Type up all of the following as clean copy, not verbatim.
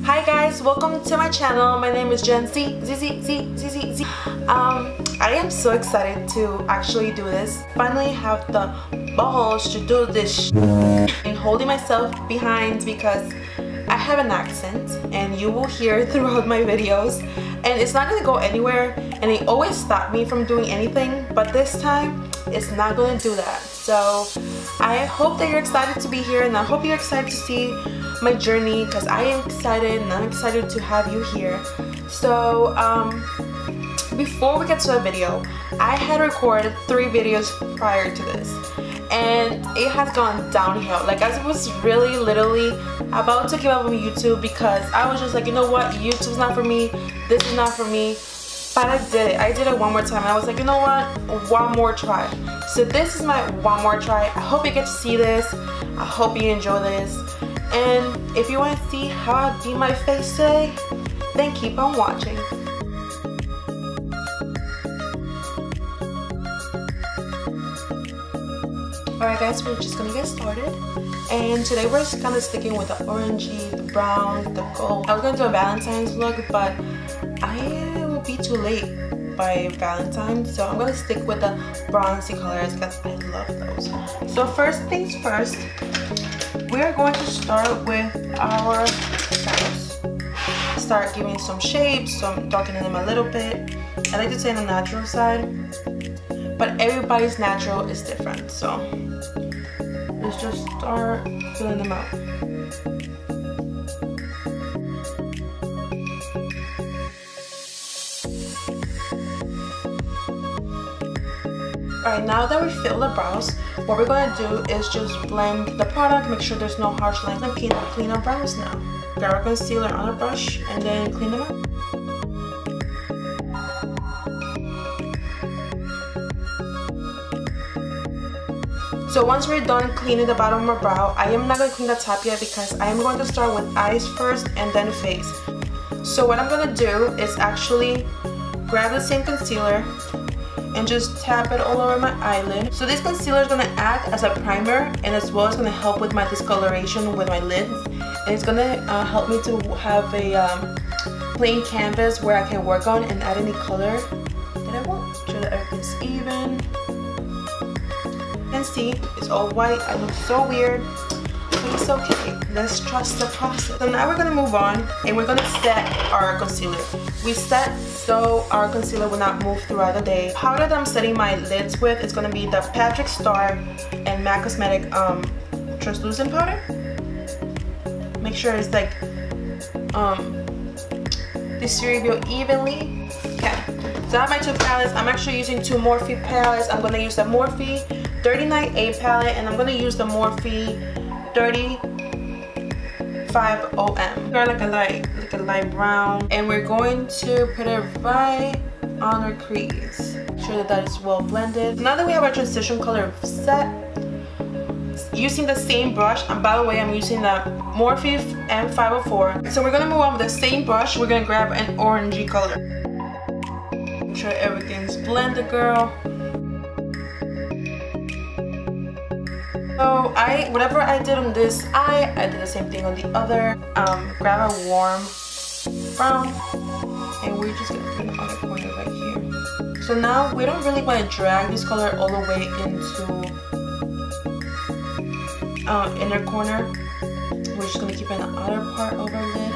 Hi guys, welcome to my channel. My name is Jen Z. I am so excited to actually do this. Finally have the balls to do this and holding myself behind because I have an accent and you will hear throughout my videos and it's not gonna go anywhere and it always stops me from doing anything, but this time it's not gonna do that. So I hope that you're excited to be here and I hope you're excited to see my journey because I am excited and I'm excited to have you here. So before we get to the video, I had recorded 3 videos prior to this and it has gone downhill. Like I was really literally about to give up on YouTube because I was just like, you know what, YouTube's not for me, this is not for me. But I did it. I did it one more time and I was like, you know what, one more try. So this is my one more try. I hope you get to see this. I hope you enjoy this. And if you want to see how I beat my face today, then keep on watching. Alright guys, we're just gonna get started. And today we're just kind of sticking with the orangey, the brown, the gold. I was gonna do a Valentine's look, but I will be too late by Valentine's, so I'm gonna stick with the bronzy colors because I love those. So first things first, we're going to start with our shadows. Start giving some shapes, some darkening them a little bit. I like to say on the natural side, but everybody's natural is different, so let's just start filling them out. Alright, now that we fill the brows, what we're going to do is just blend the product, make sure there's no harsh lines, and clean our brows now. Grab our concealer on a brush and then clean them up. So once we're done cleaning the bottom of our brow, I am not going to clean the top yet because I am going to start with eyes first and then face. So what I'm going to do is actually grab the same concealer and just tap it all over my eyelid. So this concealer is going to act as a primer and as well as going to help with my discoloration with my lids. And it's going to help me to have a plain canvas where I can work on and add any color that I want. Make sure that everything's even. And see, it's all white. I look so weird, but it's okay. Let's trust the process. So now we're gonna move on and we're gonna set our concealer. We set so our concealer will not move throughout the day. Powder that I'm setting my lids with is gonna be the Patrick Star and MAC Cosmetic translucent powder. Make sure it's like distribute evenly. Okay, so I have my 2 palettes. I'm actually using 2 Morphe palettes. I'm gonna use the Morphe 39A palette and I'm going to use the Morphe 35OM. Like a light brown, and we're going to put it right on our crease. Make sure that is well blended. Now that we have our transition color set, using the same brush, and by the way I'm using the Morphe M504. So we're going to move on with the same brush. We're going to grab an orangey color. Make sure everything's blended, girl. So whatever I did on this eye, I did the same thing on the other. Grab a warm brown and we're just gonna put it on the corner right here. So now we don't really want to drag this color all the way into inner corner. We're just gonna keep it in the outer part of our lid.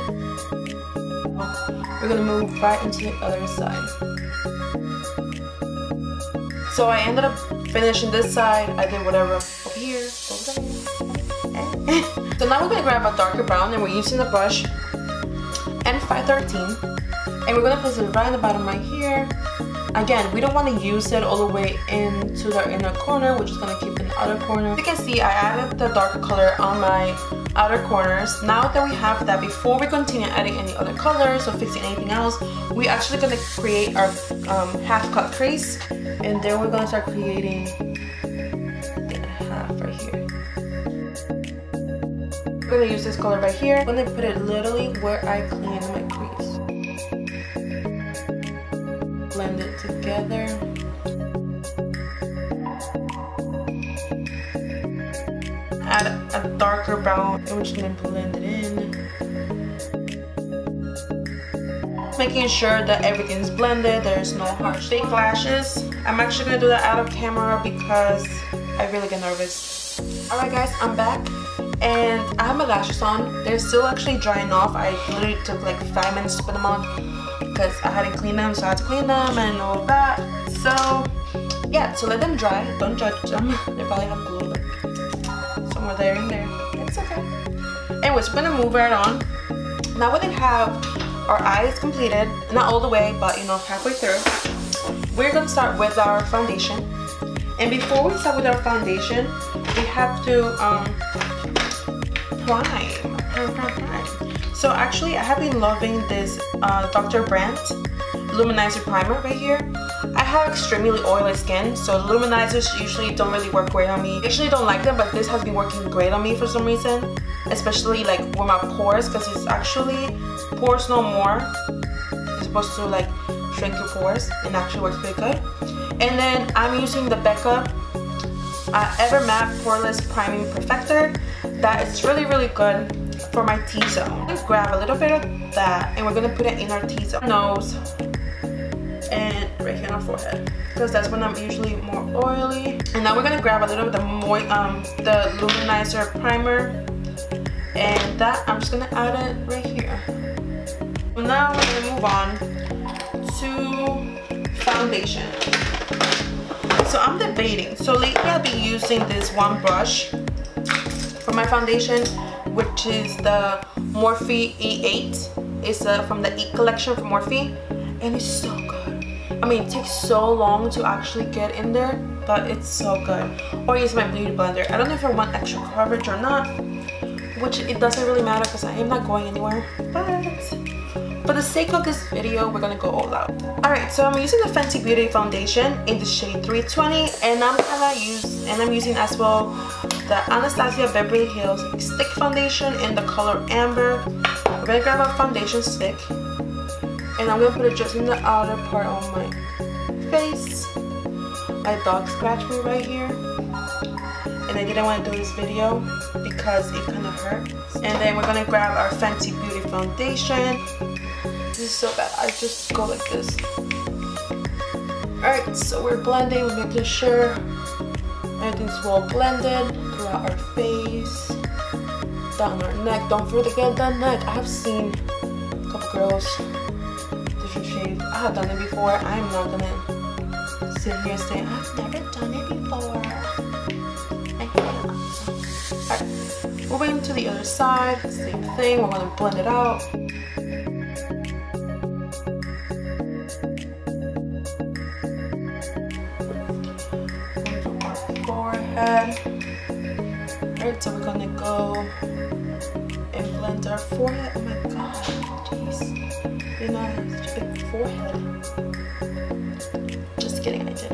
We're gonna move right into the other side. So I ended up finishing this side. I did whatever over here, over there. So now we're gonna grab a darker brown and we're using the brush N513 and we're gonna place it right in the bottom right here. Again, we don't want to use it all the way into the inner corner. We're just gonna keep it in the outer corner. As you can see, I added the darker color on my outer corners. Now that we have that, before we continue adding any other colors or fixing anything else, we're actually gonna create our half cut crease. And then we're gonna start creating the half right here. We're gonna use this color right here. I'm gonna put it literally where I clean my crease. Blend it together. Add a darker brown and we're just gonna blend it in. making sure that everything's blended, there's no harsh fake lashes. I'm actually gonna do that out of camera because I really get nervous. Alright guys, I'm back and I have my lashes on. They're still actually drying off. I literally took like 5 minutes to put them on because I hadn't cleaned them, so I had to clean them and all of that. So yeah, so let them dry. Don't judge them. They probably have glue like somewhere there and there. It's okay. Anyways, we're gonna move right on. Now we have our eyes completed, not all the way, but you know, halfway through. We're gonna start with our foundation. And before we start with our foundation, we have to prime. So actually, I have been loving this Dr. Brandt Luminizer Primer right here. I have extremely oily skin, so luminizers usually don't really work great on me. I usually don't like them, but this has been working great on me for some reason. Especially like with my pores, because it's actually pores no more. It's supposed to like shrink your pores and actually works pretty good. And then I'm using the Becca Ever Matte Poreless Priming Perfector. That is really good for my T-zone. Let's grab a little bit of that and we're gonna put it in our T-zone, nose, and right here on our forehead, because that's when I'm usually more oily. And now we're gonna grab a little bit of the luminizer primer, and that I'm just gonna add it right here. So now we're gonna move on to foundation. So I'm debating. So lately I've been using this one brush for my foundation, which is the Morphe E8. It's from the E collection from Morphe, and it's so good. I mean, it takes so long to actually get in there, but it's so good. Or use my beauty blender. I don't know if I want extra coverage or not, which it doesn't really matter because I am not going anywhere. But for the sake of this video, we're gonna go all out. Alright, so I'm using the Fenty Beauty foundation in the shade 320, and I'm using as well the Anastasia Beverly Hills stick foundation in the color Amber. We're gonna grab our foundation stick, and I'm gonna put it just in the outer part of my face. My dog scratched me right here, and I didn't want to do this video because it kind of hurts. And then we're gonna grab our Fenty Beauty foundation. This is so bad. I just go like this. Alright, so we're blending, we're making sure everything's well blended throughout our face, down our neck. Don't forget the neck. I have seen a couple girls different shades. I have done it before. I'm not gonna sit here and say I've never done it before. Alright, moving to the other side, same thing. We're gonna blend it out. Alright, so we're gonna go and blend our forehead. Oh my god, jeez. You know, I have such a big forehead. Just kidding, I did.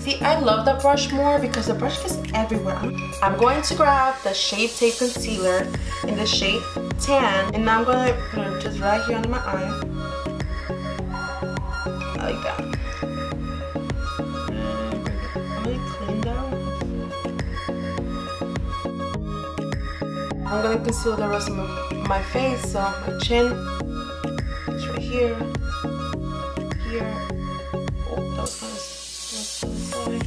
See, I love the brush more because the brush gets everywhere. I'm going to grab the Shape Tape Concealer in the shade Tan, and now I'm gonna put it just right here under my eye. Like that. I'm really clean though. I'm gonna conceal the rest of my face, so my chin is right here, here. Oh, that was kind of side,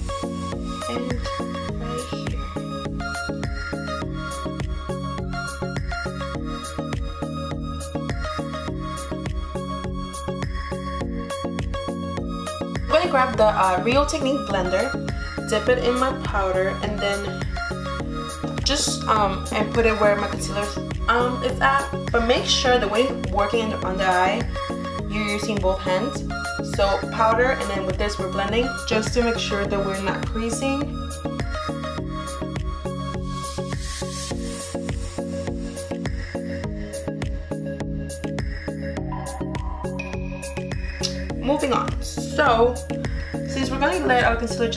and right here. I'm going to grab the Real Technique blender, dip it in my powder, and then just and put it where my concealer is at. But make sure the way working on the eye, you're using both hands. So powder, and then with this we're blending, just to make sure that we're not creasing. Moving on. So since we're going to let our concealer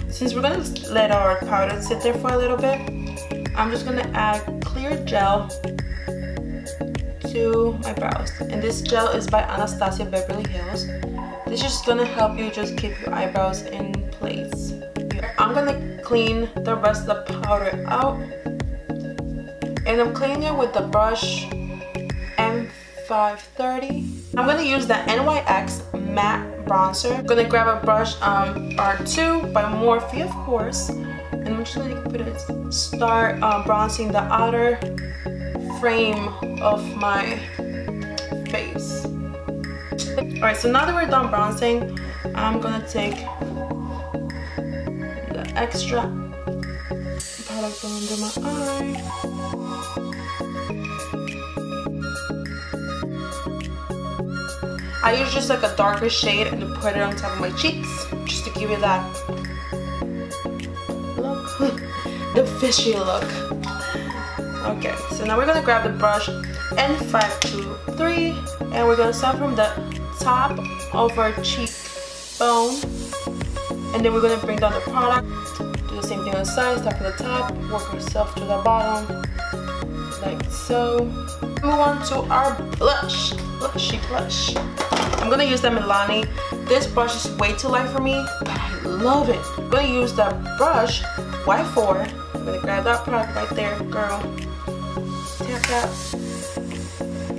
since we're going to let our powder sit there for a little bit, I'm just going to add clear gel to my brows, and this gel is by Anastasia Beverly Hills. This is just going to help you just keep your eyebrows in place. I'm going to clean the rest of the powder out. And I'm cleaning it with the brush M530. I'm gonna use the NYX matte bronzer. I'm gonna grab a brush R2 by Morphe, of course. And I'm just gonna start bronzing the outer frame of my face. Alright, so now that we're done bronzing, I'm gonna take the extra product under my eye. I use just like a darker shade and put it on top of my cheeks just to give it that look, the fishy look. Okay, so now we're gonna grab the brush N523 and we're gonna start from the top of our cheekbone, and then we're gonna bring down the product. Do the same thing on the side. Start from the top, work ourselves to the bottom, like so. Move on to our blush, blushy blush. I'm gonna use the Milani. This brush is way too light for me, but I love it. I'm gonna use the brush Y4. I'm gonna grab that product right there, girl. Tap that.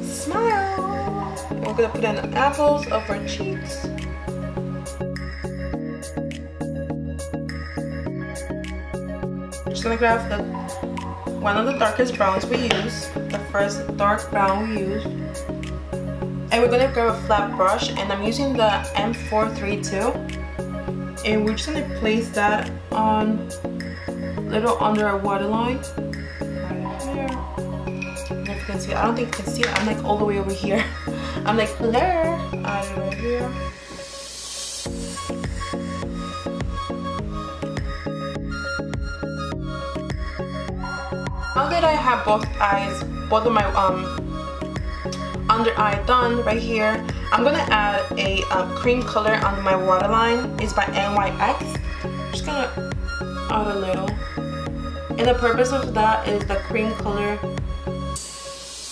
Smile. And we're gonna put in the apples of our cheeks. I'm just gonna grab one of the darkest browns we use, the first dark brown we use. And we're gonna grab a flat brush, and I'm using the M432. And we're just gonna place that on little under our waterline. Right here. I don't know if you can see it. I don't think you can see it. I'm like all the way over here. I'm like, hello. Right here. Now that I have both eyes, both of my under eye done right here, I'm gonna add a cream color on my waterline. It's by NYX. I'm just gonna add a little. And the purpose of that is the cream color,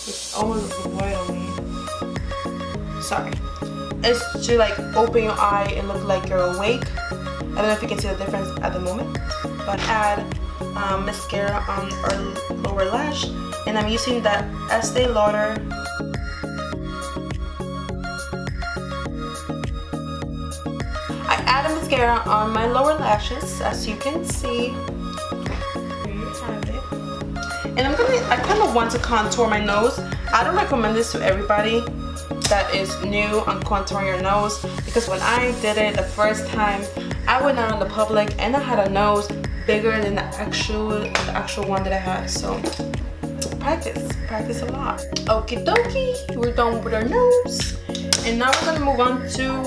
which almost looks white on me. Sorry. It's to like open your eye and look like you're awake. I don't know if you can see the difference at the moment. But add mascara on our lower lash, and I'm using the Estee Lauder I add a mascara on my lower lashes, as you can see. Here you have it. And I kind of want to contour my nose. I don't recommend this to everybody that is new on contouring your nose, because when I did it the first time, I went out in the public and I had a nose bigger than the actual one that I had. So practice a lot. Okie dokie, we're done with our nose, and now we're gonna move on to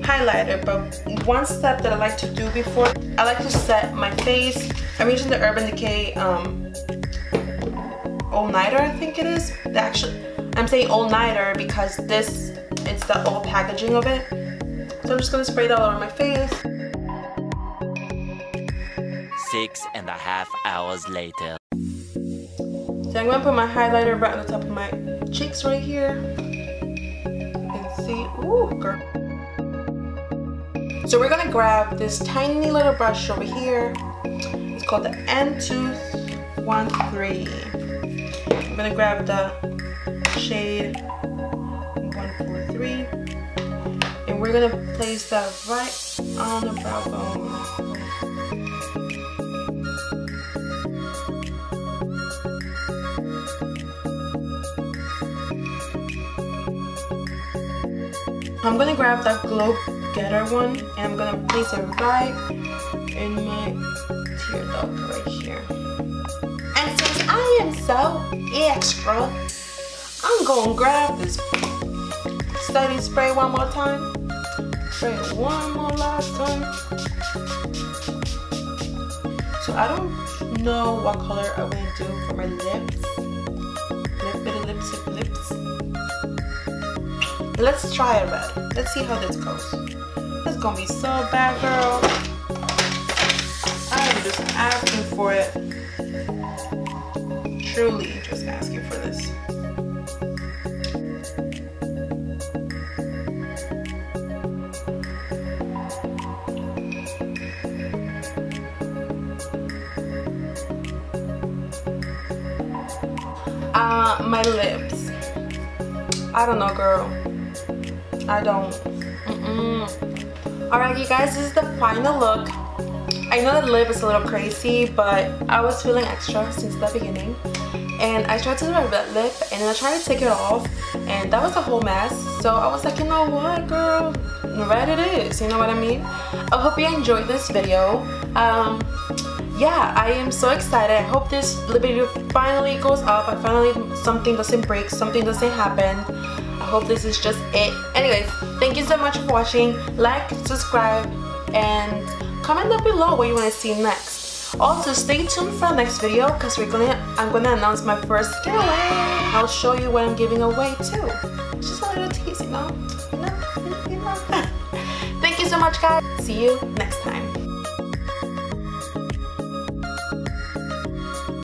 highlighter. But one step that I like to do before, I like to set my face. I'm using the Urban Decay All Nighter, I think it is. I'm saying All Nighter because it's the old packaging of it. So I'm just gonna spray that all over my face. 6.5 hours later. So I'm gonna put my highlighter right on the top of my cheeks right here. You can see, ooh, girl. So we're gonna grab this tiny little brush over here. It's called the N213. I'm gonna grab the shade 143. And we're gonna place that right on the brow bone. I'm gonna grab that Glow Getter one, and I'm gonna place it right in my tear duct right here. And since I am so extra, I'm gonna grab this steady spray one more time. Spray it one more last time. So I don't know what color I'm gonna do for my lips. Lips. Let's try it red. Let's see how this goes. It's gonna be so bad, girl. I'm just asking for it. Truly just asking for this. My lips. I don't know, girl. I don't. Alright, you guys, this is the final look. I know the lip is a little crazy, but I was feeling extra since the beginning. And I tried to do my red lip, and then I tried to take it off, and that was a whole mess. So I was like, you know what, girl? Red it is, you know what I mean? I hope you enjoyed this video. Yeah, I am so excited. I hope this video finally goes up. Something doesn't break, something doesn't happen. I hope this is just it. Anyways, thank you so much for watching. Like, subscribe, and comment down below what you want to see next. Also, stay tuned for the next video because I'm gonna announce my first giveaway. I'll show you what I'm giving away too. It's just a little tease, you know. Thank you so much, guys. See you next time.